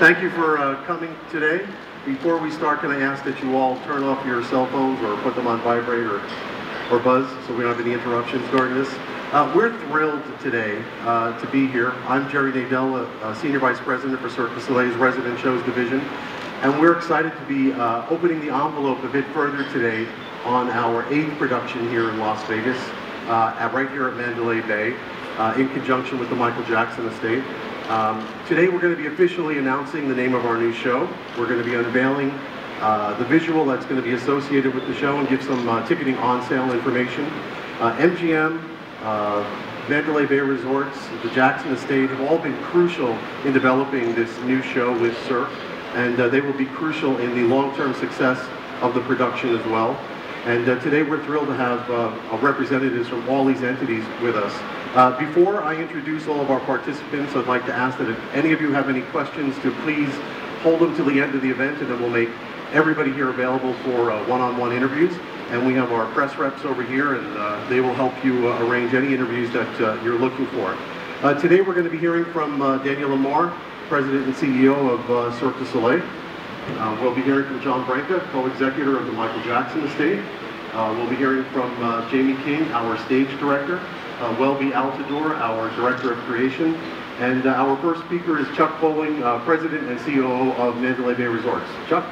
Thank you for coming today. Before we start, can I ask that you all turn off your cell phones or put them on vibrate or buzz so we don't have any interruptions during this. We're thrilled today to be here. I'm Jerry Nadell, Senior Vice President for Cirque du Soleil's Resident Shows Division, and we're excited to be opening the envelope a bit further today on our 8th production here in Las Vegas, right here at Mandalay Bay, in conjunction with the Michael Jackson Estate. Today we're going to be officially announcing the name of our new show. We're going to be unveiling the visual that's going to be associated with the show and give some ticketing on sale information. MGM, Mandalay Bay Resorts, the Jackson Estate have all been crucial in developing this new show with Cirque, and they will be crucial in the long-term success of the production as well. And today we're thrilled to have representatives from all these entities with us. Before I introduce all of our participants, I'd like to ask that if any of you have any questions, to please hold them till the end of the event, and then we'll make everybody here available for one-on-one interviews. And we have our press reps over here, and they will help you arrange any interviews that you're looking for. Today we're going to be hearing from Daniel Lamar, President and CEO of Cirque du Soleil. We'll be hearing from John Branca, co-executor of the Michael Jackson Estate. We'll be hearing from Jamie King, our stage director. Welby Altador, our Director of Creation, and our first speaker is Chuck Bowling, President and COO of Mandalay Bay Resorts. Chuck?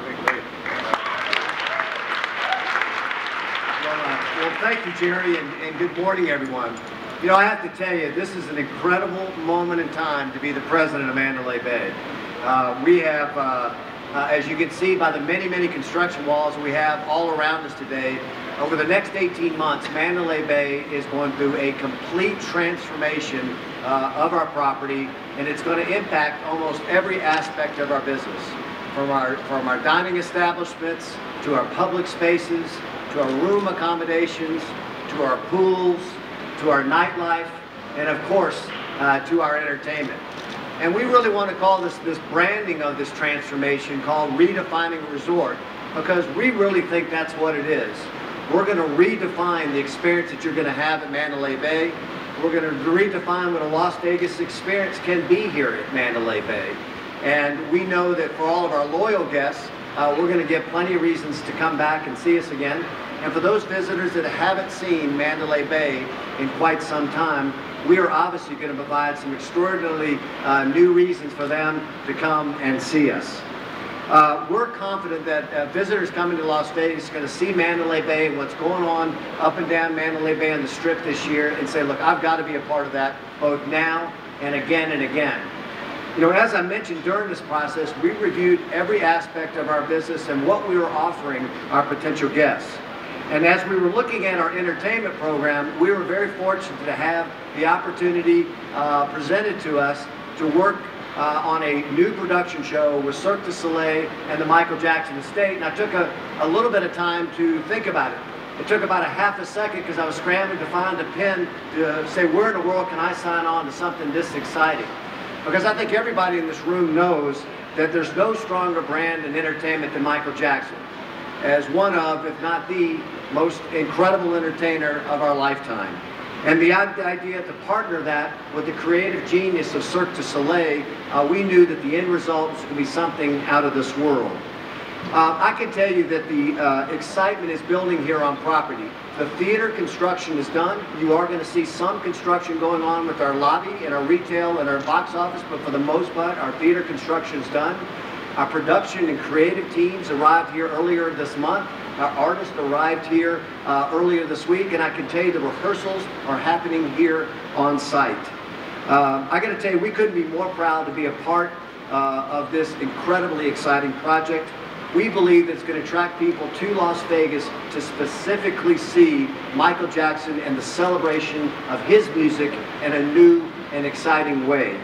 Well, thank you, Jerry, and good morning, everyone. You know, I have to tell you, this is an incredible moment in time to be the President of Mandalay Bay. We have, as you can see by the many construction walls we have all around us today, over the next 18 months, Mandalay Bay is going through a complete transformation of our property, and it's going to impact almost every aspect of our business, from our dining establishments, to our public spaces, to our room accommodations, to our pools, to our nightlife, and of course, to our entertainment. And we really want to call this branding of this transformation called Redefining a Resort, because we really think that's what it is. We're going to redefine the experience that you're going to have at Mandalay Bay. We're going to redefine what a Las Vegas experience can be here at Mandalay Bay. And we know that for all of our loyal guests, we're going to give plenty of reasons to come back and see us again. And for those visitors that haven't seen Mandalay Bay in quite some time, we are obviously going to provide some extraordinarily new reasons for them to come and see us. We're confident that visitors coming to Las Vegas are going to see Mandalay Bay and what's going on up and down Mandalay Bay on the Strip this year and say, look, I've got to be a part of that both now and again and again. You know, as I mentioned during this process, we reviewed every aspect of our business and what we were offering our potential guests. And as we were looking at our entertainment program, we were very fortunate to have the opportunity presented to us to work on a new production show with Cirque du Soleil and the Michael Jackson Estate. And I took a little bit of time to think about it. It took about a half a second because I was scrambling to find a pen to say, where in the world can I sign on to something this exciting? Because I think everybody in this room knows that there's no stronger brand in entertainment than Michael Jackson, as one of, if not the most incredible entertainer of our lifetime. And the idea to partner that with the creative genius of Cirque du Soleil, we knew that the end result was going to be something out of this world. I can tell you that the excitement is building here on property. The theater construction is done. You are going to see some construction going on with our lobby and our retail and our box office, but for the most part, our theater construction is done. Our production and creative teams arrived here earlier this month. Our artists arrived here earlier this week, and I can tell you the rehearsals are happening here on site. I got to tell you, we couldn't be more proud to be a part of this incredibly exciting project. We believe that it's going to attract people to Las Vegas to specifically see Michael Jackson and the celebration of his music in a new and exciting way.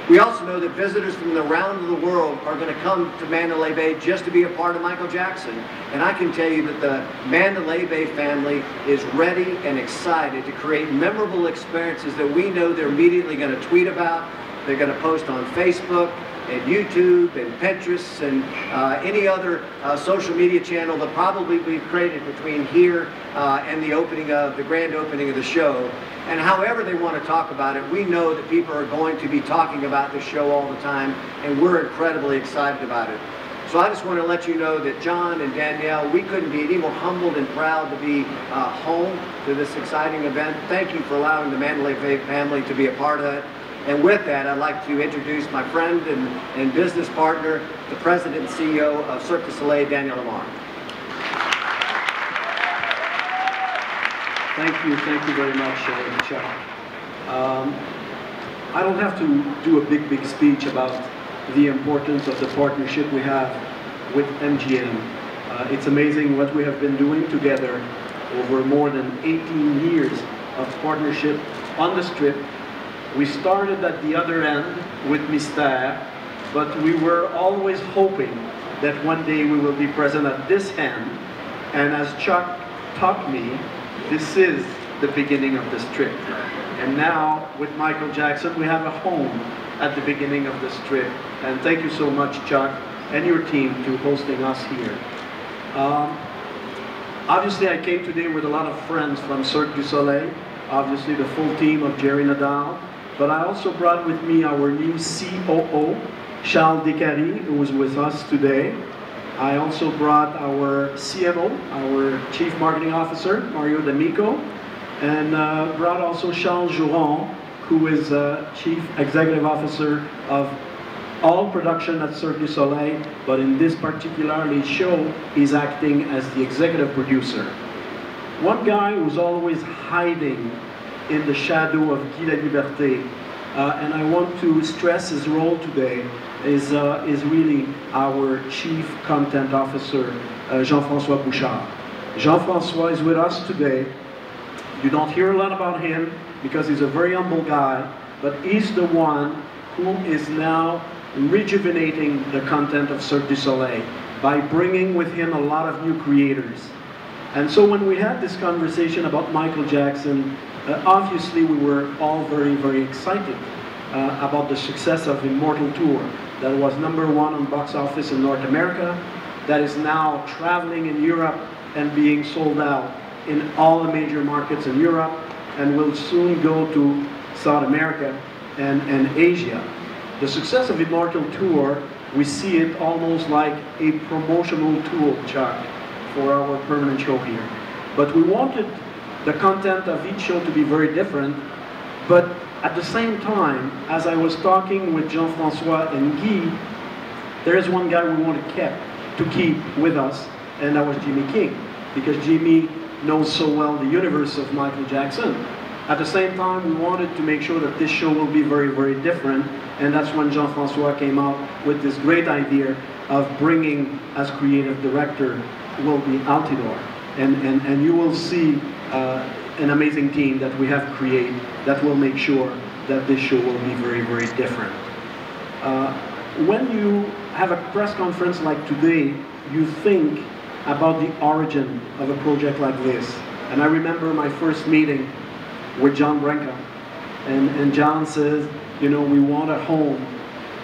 We also know that visitors from around the world are going to come to Mandalay Bay just to be a part of Michael Jackson. And I can tell you that the Mandalay Bay family is ready and excited to create memorable experiences that we know they're immediately going to tweet about, they're going to post on Facebook, and YouTube and Pinterest and any other social media channel that probably we've created between here and the grand opening of the show. And however they want to talk about it, we know that people are going to be talking about the show all the time, and we're incredibly excited about it. So I just want to let you know that John and Danielle, we couldn't be any more humbled and proud to be home to this exciting event. Thank you for allowing the Mandalay family to be a part of it. And with that, I'd like to introduce my friend and business partner, the President and CEO of Cirque du Soleil, Daniel Lamar. Thank you very much, Chuck. I don't have to do a big speech about the importance of the partnership we have with MGM. It's amazing what we have been doing together over more than 18 years of partnership on the Strip. We started at the other end with Mystère, but we were always hoping that one day we will be present at this end. And as Chuck taught me, this is the beginning of the Strip. And now, with Michael Jackson, we have a home at the beginning of the Strip. And thank you so much, Chuck, and your team to hosting us here. Obviously, I came today with a lot of friends from Cirque du Soleil, obviously the full team of Jerry Nadal, but I also brought with me our new COO, Charles Descaries, who is with us today. I also brought our CMO, our Chief Marketing Officer, Mario D'Amico, and brought also Charles Jouron, who is Chief Executive Officer of all production at Cirque du Soleil, but in this particular show, he's acting as the executive producer. One guy who's always hiding in the shadow of Guy Laliberté, and I want to stress his role today, is really our Chief Content Officer, Jean-François Bouchard. Jean-François is with us today. You don't hear a lot about him because he's a very humble guy, but he's the one who is now rejuvenating the content of Cirque du Soleil by bringing with him a lot of new creators. And so when we had this conversation about Michael Jackson, obviously we were all very excited about the success of Immortal Tour that was #1 on box office in North America, that is now traveling in Europe and being sold out in all the major markets in Europe, and will soon go to South America and Asia. The success of Immortal Tour, we see it almost like a promotional tool, Chuck, for our permanent show here. But we wanted the content of each show to be very different, but at the same time, as I was talking with Jean-François and Guy, there is one guy we wanted to keep with us, and that was Jimmy King, because Jimmy knows so well the universe of Michael Jackson. At the same time, we wanted to make sure that this show will be very different, and that's when Jean-François came out with this great idea of bringing, as creative director, will be Altidore. And you will see an amazing team that we have created that will make sure that this show will be very different. When you have a press conference like today, you think about the origin of a project like this. And I remember my first meeting with John Branca, and John says, you know, we want a home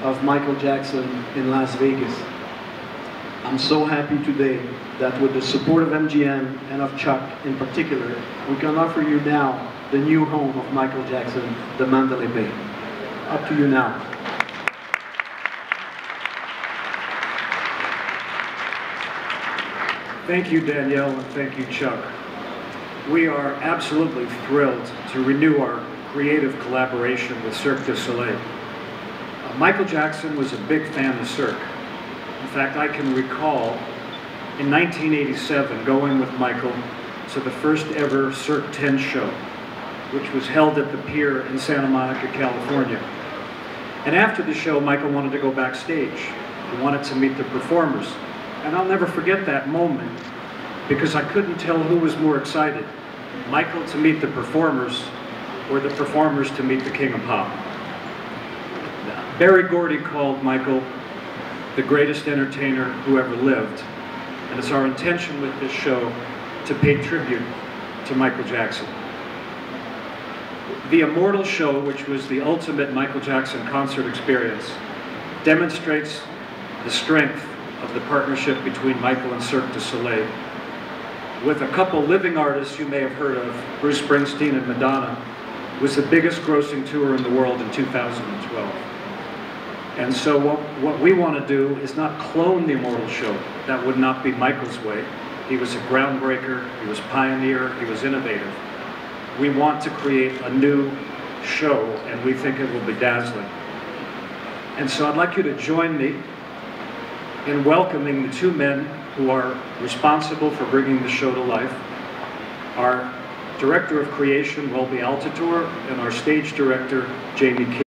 of Michael Jackson in Las Vegas. I'm so happy today that with the support of MGM and of Chuck in particular, we can offer you now the new home of Michael Jackson, the Mandalay Bay. Up to you now. Thank you, Danielle, and thank you, Chuck. We are absolutely thrilled to renew our creative collaboration with Cirque du Soleil. Michael Jackson was a big fan of Cirque. In fact, I can recall in 1987 going with Michael to the first ever Cirque 10 show, which was held at the pier in Santa Monica, California. And after the show, Michael wanted to go backstage. He wanted to meet the performers. And I'll never forget that moment, because I couldn't tell who was more excited, Michael to meet the performers or the performers to meet the King of Pop. Berry Gordy called Michael the greatest entertainer who ever lived. And it's our intention with this show to pay tribute to Michael Jackson. The Immortal show, which was the ultimate Michael Jackson concert experience, demonstrates the strength of the partnership between Michael and Cirque du Soleil. With a couple living artists you may have heard of, Bruce Springsteen and Madonna, was the biggest grossing tour in the world in 2012. And so what we want to do is not clone the Immortal Show. That would not be Michael's way. He was a groundbreaker, he was pioneer, he was innovative. We want to create a new show, and we think it will be dazzling. And so I'd like you to join me in welcoming the two men who are responsible for bringing the show to life. Our Director of Creation, Welby Altatour, and our Stage Director, Jamie King.